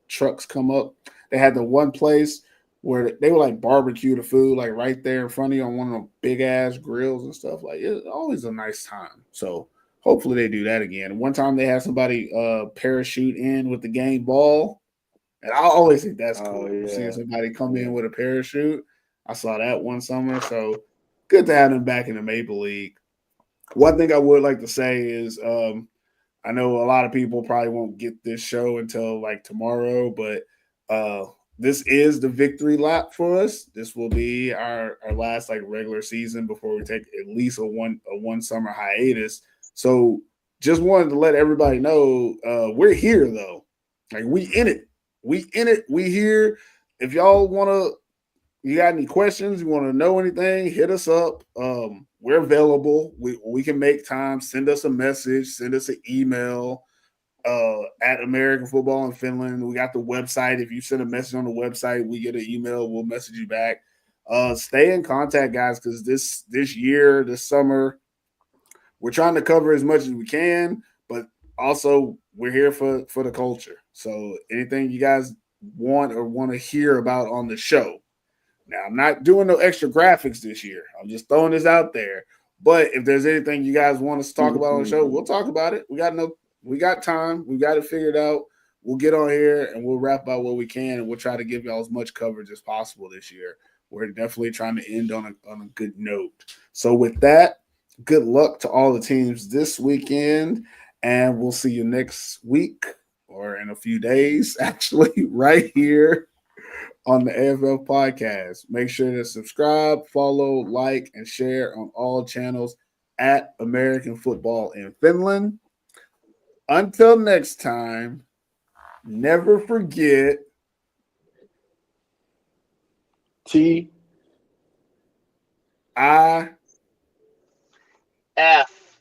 trucks come up. They had the one place where they would like barbecue the food like right there in front of you on one of them big ass grills and stuff. Like it's always a nice time. So hopefully they do that again. One time they had somebody parachute in with the game ball. And I always think that's cool. Seeing somebody come in with a parachute. I saw that one summer. So good to have them back in the Maple League. One thing I would like to say is I know a lot of people probably won't get this show until like tomorrow, but this is the victory lap for us. This will be our last like regular season before we take at least a one summer hiatus. So just wanted to let everybody know we're here though. Like we in it. We in it. We here. If y'all you got any questions, you want to know anything, hit us up. We're available. We can make time. Send us a message. Send us an email at American Football in Finland. We got the website. If you send a message on the website, we get an email. We'll message you back. Stay in contact, guys, because this year, this summer, we're trying to cover as much as we can, but also we're here for the culture. So anything you guys want to hear about on the show. Now, I'm not doing no extra graphics this year. I'm just throwing this out there. But if there's anything you guys want us to talk about on the show, we'll talk about it. We got time. We got it figured out. We'll get on here and we'll wrap out what we can, and we'll try to give y'all as much coverage as possible this year. We're definitely trying to end on a good note. So with that, good luck to all the teams this weekend, and we'll see you next week or in a few days, actually, right here on the AFL podcast. Make sure to subscribe, follow, like, and share on all channels at American Football in Finland. Until next time, never forget T I F.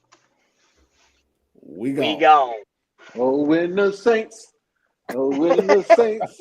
we We gone. gone. Oh, when the Saints. Oh, when the Saints.